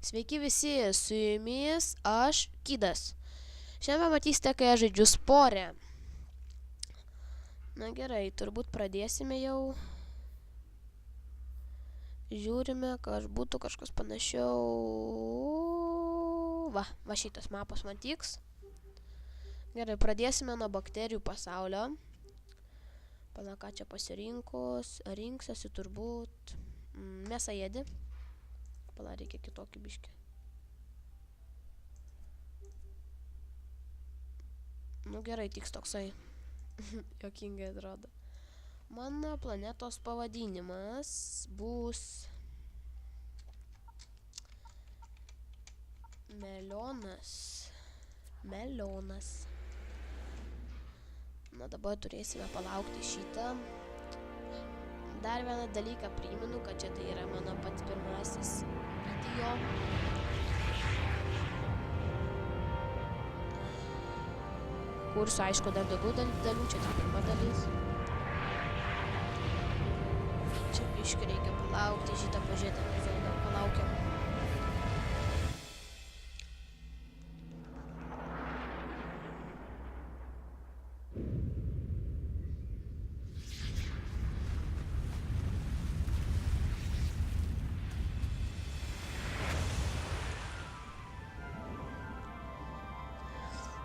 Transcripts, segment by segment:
Sveiki visi, su jumis aš, Kydas. Šiandien matysite, kai aš žaidžiu sporę. Na gerai, turbūt pradėsime jau. Žiūrime, kad būtų kažkas panašiau. Va šitas mapas man tiks. Gerai, pradėsime nuo bakterijų pasaulio. Pala, ką čia pasirinkus. Rinksiuosi turbūt mėsą ėdį. Pala, reikia kitokį biškį. Nu gerai, tiks toksai. Jokingai atrodo. Mano planetos pavadinimas bus Melionas. Na dabar turėsime palaukti šitą. Dar vieną dalyką primenu, kad čia tai yra mano pats pirmasis video. Kursiu, aišku, dar daugiau dalių, čia tik pirma dalis. Čia biškį reikia palaukti, šitą pažiūrėti, palaukiam.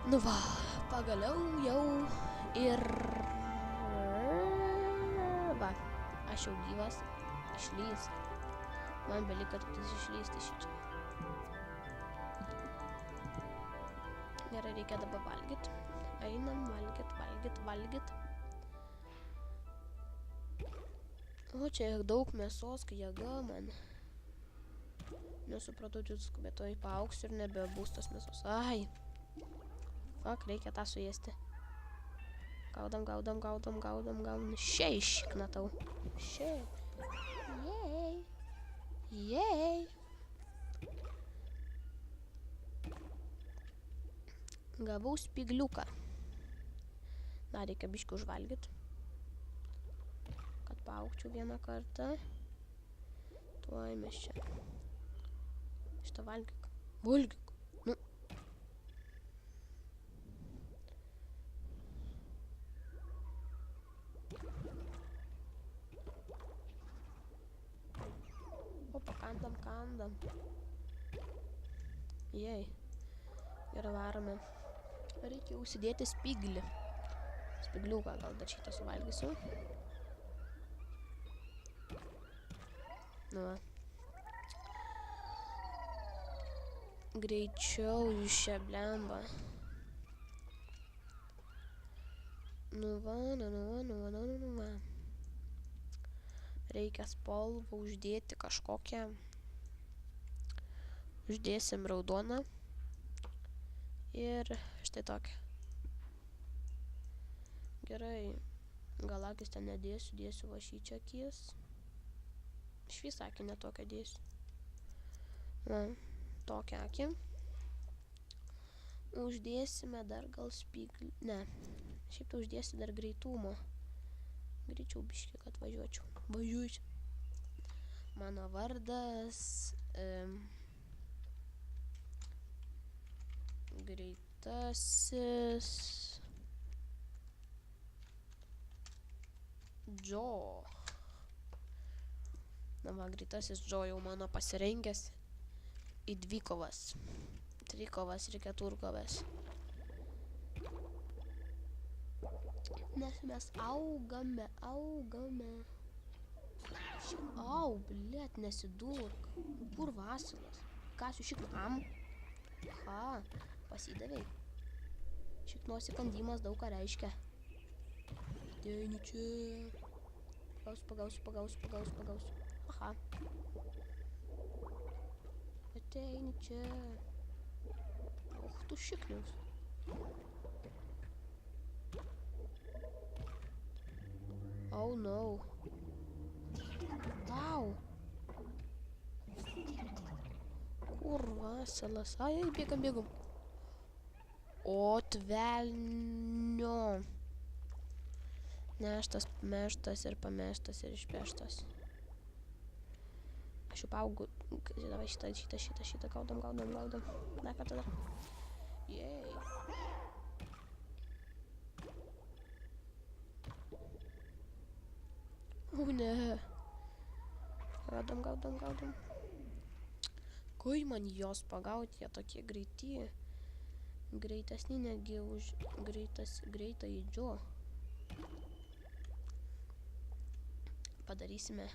Nu va, pagaliau jau ir... Va, aš jau gyvas, išlys. Man beliko tik išlysti šičia. Gerai, reikia dabar valgyt. Einam, valgyt. O, čia daug mėsos, kai jėga man. Nesupratau, bet to paauksiu ir nebebus tas mėsos. Ai! Fak, reikia tą suėsti. Gaudam. Šiai šiknatau. Šiai. Jej. Gavau spigliuką. Na, reikia biškį užvalgyt. Kad paaugčiau vieną kartą. Tuoj mes čia. Šitą valgyk. Nu. Kandam. Jei. Ir varome. Reikia užsidėti spiglį. Spigliuką gal dar šitą suvalgysiu. Nu va. Greičiau iš čia blemba. Nu va. Reikia spalvą uždėti kažkokią. Uždėsim raudoną. Ir štai tokią. Gerai. Gal akis ten nedėsiu, dėsiu va šį čia akis. Švis akį netokią dėsiu. Na, tokią akį. Uždėsime dar gal spiglį. Ne. Šiaip tai uždėsiu dar greitumo. Greičiau biškį, kad važiuočiau. Mano vardas... Greitasis... Džo. Na va, greitasis Džo jau mano pasirengęs į dvikovas. Trikovas ir keturkovas. Nes mes augame. Au, blėt, nesidurk. Kur vasilas? Kasiu šiknam. Ha, pasidavai. Šiknos įkandimas daug ką reiškia. Ateini čia. Pagausiu. Aha. Ateini čia. Och, tu šiknius. Oh no. Au. Kur vasilas? Ai, bėgam. O, tvelnio. Neštas, meštas ir pameštas ir išpeštas. Aš jau paaugu. Davai šitą. Gaudom. Dar kartą dar. Jei. Ne. Gaudom. Kai man jos pagauti, jie tokie greiti. Greitesni netgi už greitą į Džo. Padarysime.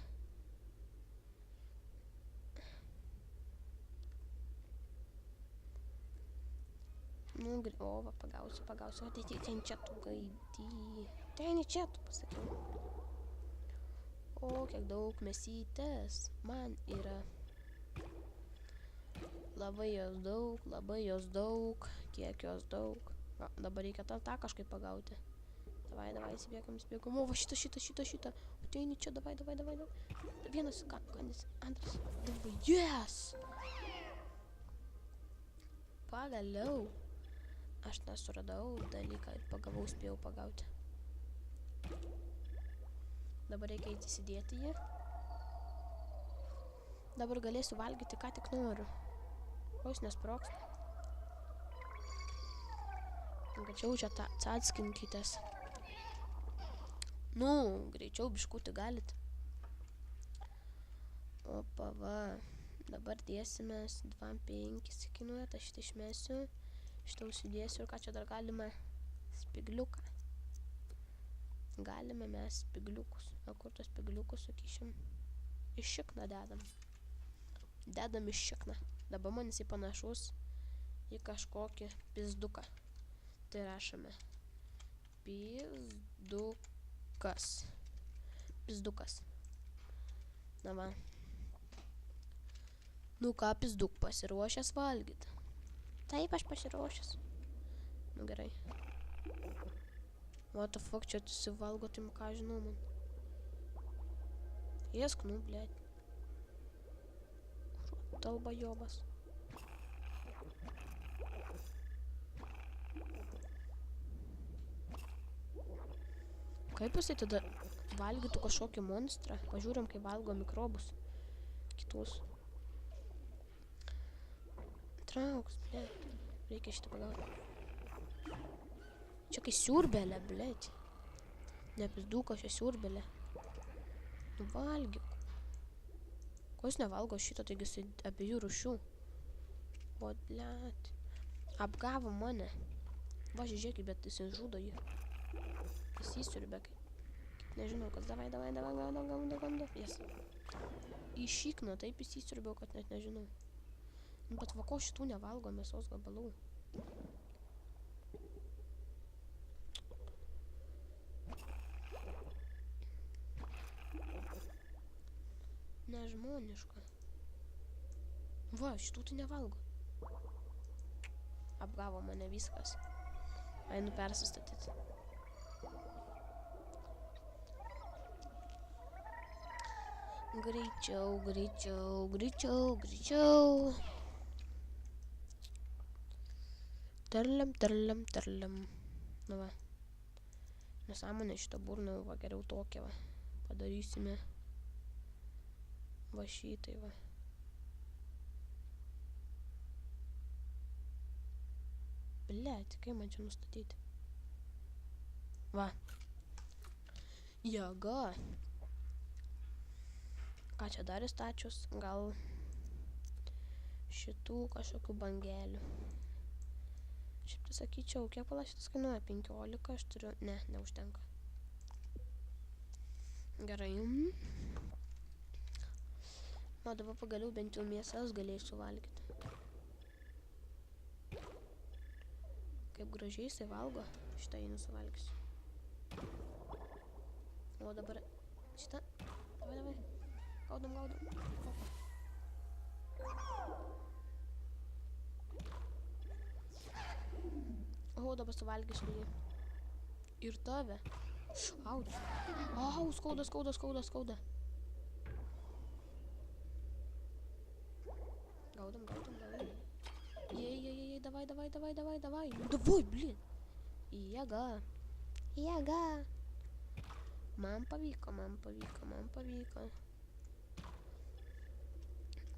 Nu, o, va, pagausiu. Ten čia tu gaidį. Ten čia tu pasakiau. O, kiek daug mesytės man yra. Labai jos daug. Kiek jos daug. Va, dabar reikia tą kažkaip pagauti. Davai, įsibėgam. O, va, šitą. Ateini čia, davai. Vienas, kandis, antras. Davai, yes! Pagaliau. Aš nesuradau dalyką ir pagavau, spėjau pagauti. Dabar reikia įsidėti jį. Dabar galėsiu valgyti, ką tik noriu. O jis nesprogsta. Greičiau čia atskinkitės. Nu, greičiau biškutį galit. Opa, va. Dabar dėsimės 2,5 kinuoja, tai šitą išmesiu. Šitą užsidėsiu ir ką čia dar galime? Spigliuką. Galime mes spigliukus. O kur tos spigliukus sukišim? Iš šikną dedam. Dedam iš šikną. Dabar man jisai panašus į kažkokį pizduką. Tai rašome. Pizdukas. Na va. Nu ką, pizduk, pasiruošęs valgyti? Taip, aš pasiruošęs. Nu gerai. What the fuck, čia susivalgo, tai ką žinau man. Ėsk, nu, blėt. Talba jobas. Kaip jisai tada valgytų kažkokį monstrą? Pažiūrim, kai valgo mikrobus. Kitus. Trauks, blėt. Reikia šitą pagauti. Čia kai siurbelė, blėt. Ne pizduko, čia siurbelė. Nu valgyk. Ko jis nevalgo šito, taigi jisai abiejų rūšių. O, blėt. Apgavo mane. Va, žiūrėkit, bet jisai žudo jį. Jis įsiurbė, kaip nežinau, kas davai, gaudo. Yes. Į šikną, taip jis įsiurbiau, kad net nežinau. Bet va, ko šitų nevalgo mėsos gabalų. Nežmoniška. Va, šitų tai nevalgo. Apgavo mane viskas. Einu persistatyti. Greičiau. Tarliam. Nu va. Nesąmonė šitą burną, va, geriau tokią, va. Padarysime. Va šitai, va. Blet, kaip man čia nustatyti? Va. Jėga. Ką čia dar įstačius? Gal šitų kažkokių bangelių. Šiaip tai sakyčiau, kiek pala šitas kainuoja? 15, aš turiu... Ne, neužtenka. Gerai. Na, dabar pagaliau bent jau mėsas galėsiu valgyti. Kaip gražiai jisai valgo. Šitą jį nusivalgysiu. O dabar... Šitą... Davai. Gaudom. O, dabar suvalgysiu jį. Ir tave. Au, skauda. Gaudom. Jei, davai. Davai, blin. Jėga. Man pavyko.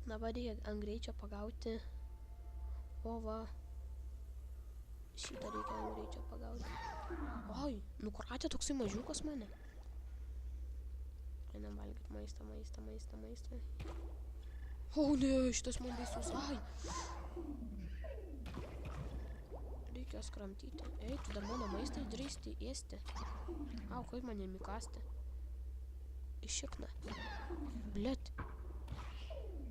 Dabar reikia ant greičio pagauti. O va. Šitą reikia ant greičio pagauti. Oi, nukratė toksai mažiukas mane. Einam valgyt maistą. O ne, šitas man baisus. Ai. Reikia skramtyti. Ei, tu dar mano maistą drįsti ėsti. Au, kaip man įkąsti. Išikna. Blet.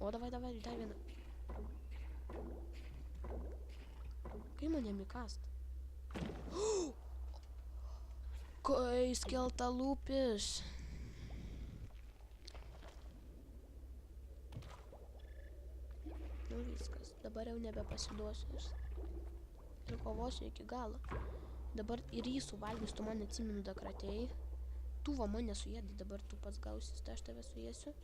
O, davai, dar vieną. Kaip man įkąst? Kai skelta lūpis. Nu viskas, dabar jau nebepasiduosiu. Ir kovosiu iki galo. Dabar ir jį suvalgys, tu man atsimenu dakratėjai. Tu va mane suėdai, dabar tu pats gausis, tai aš tave suėsiu.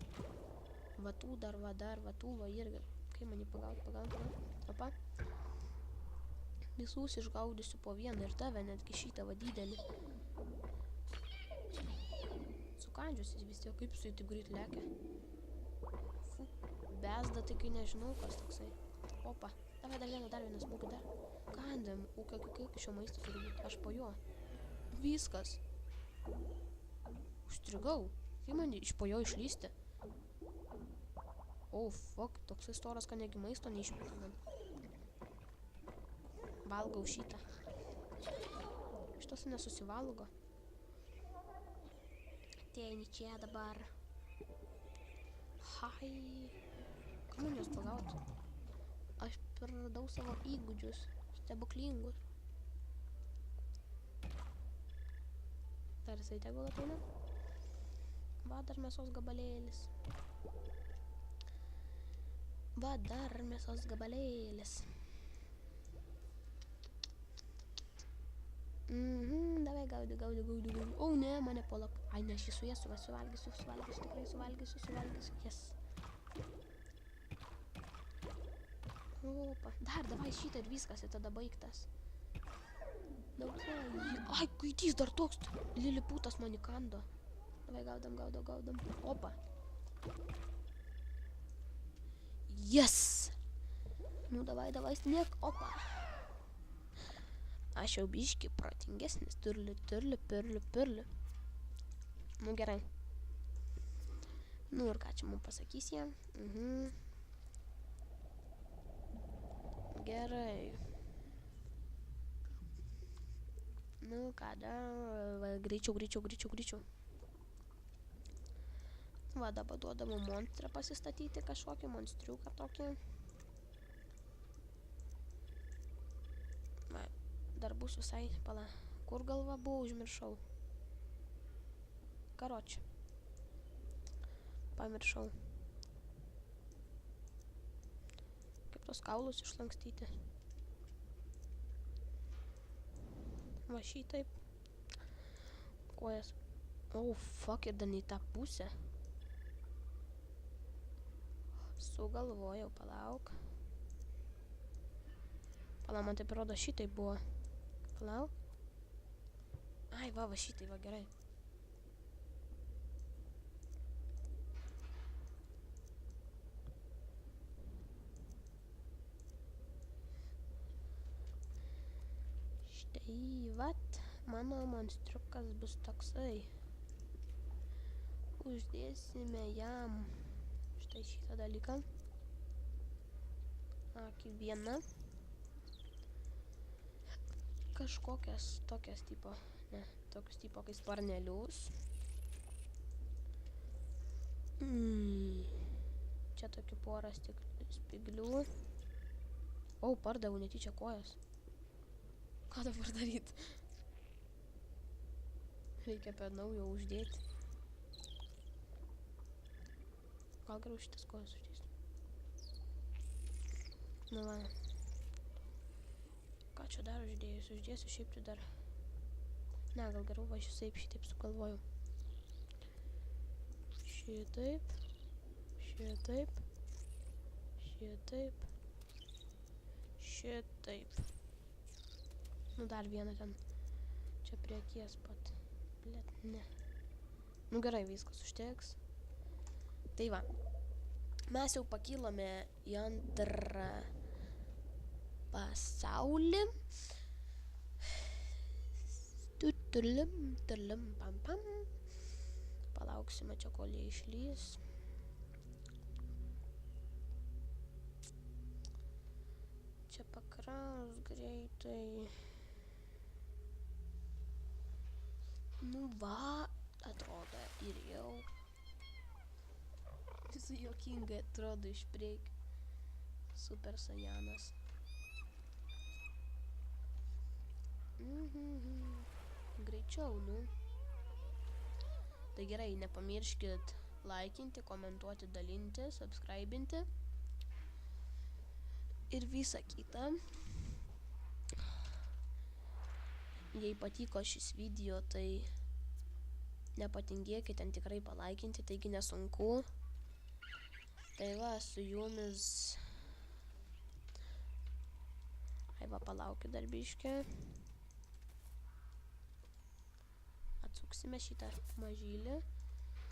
Va tu dar, va tu va irgi. Kaip man jį pagauti. Opa. Visus išgaudysiu po vieną ir tave, netgi šitą va didelį. Sukandžiusis vis tiek, kaip su jį taip greit lekia. Fu, bezda, tai kai nežinau, kas toksai. Opa, davai dar vieną smūgį dar. Kandam, o kiek šio maisto turi būti, aš po jo. Viskas. Užstrigau. Kaip man iš po jo išlysti? O, fuck, toksai storas, kad negi maisto neišmeta man. Valgau šitą. Šitas nesusivalgo. Ateini čia dabar. Hai. Ką man jos pagauti? Aš praradau savo įgūdžius. Stebuklingus. Dar jisai tegul ateina. Va, dar mėsos gabalėlis. Davai gaudi. O ne, mane puola. Ai, ne, aš jį suėsiu, suvalgysiu, tikrai suvalgysiu. Yes. Opa, dar davai šitą ir viskas, ir tada baigtas. Ai, kaitys dar toks. Liliputas man įkando. Davai gaudam. Opa. Yes. Nu, davai, sniek. Opa. Aš jau biški protingesnis. Turli. Nu, gerai. Nu, ir ką čia mums pasakys jie? Gerai. Nu, ką dar? Greičiau. Va, dabar duodamu monstrą pasistatyti, kažkokį monstriuką tokį. Va, dar bus visai, pala. Kur galva buvo, užmiršau. Karoči. Pamiršau. Kaip tos kaulus išlankstyti. Va, šitaip. Kojas. Oh, fuck, ir dar į tą pusę. Sugalvojau, palauk. Man taip rodo, šitai buvo. Palauk. Ai, va, šitai, va, gerai. Štai, vat, mano monstriukas bus toksai. Uždėsime jam štai šitą dalyką. Akį vieną. Kažkokias tokias tipo, ne, tokius tipo kaip sparnelius. Čia tokių porą spiglių. O, pardaviau netyčia kojas. Ką dabar daryt? Reikia per naujo uždėti. Gal geriau šitas kojas uždėsiu. Nu, va. Ką čia dar uždėsiu, šiaip čia dar. Ne, gal geriau va šitaip sugalvojau. Šitaip. Nu, dar vieną ten. Čia prie akies pat. Blet, ne. Nu, gerai, viskas užteks. Tai va. Mes jau pakylame į antrą pasaulį. Tulim, pam, pam. Palauksime čia, kol jie išlys. Čia pakraus greitai. Nu va, atrodo ir jau. Jis juokingai atrodo iš priekio. Super Saiyanas. Greičiau, nu. Tai gerai, nepamirškit laikinti, komentuoti, dalinti, subscribinti. Ir visa kita. Jei patiko šis video, tai nepatingėkit ten tikrai palaikinti, taigi nesunku. Tai va, su jumis... Ai va, palaukit dar biškį. Atsuksime šitą mažylį,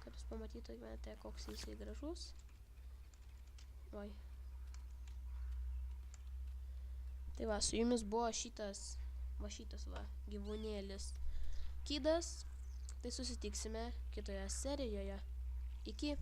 kad jūs pamatytumėte, koks jisai gražus. Oi. Tai va, su jumis buvo šitas gyvūnėlis Kidas. Tai susitiksime kitoje serijoje. Iki.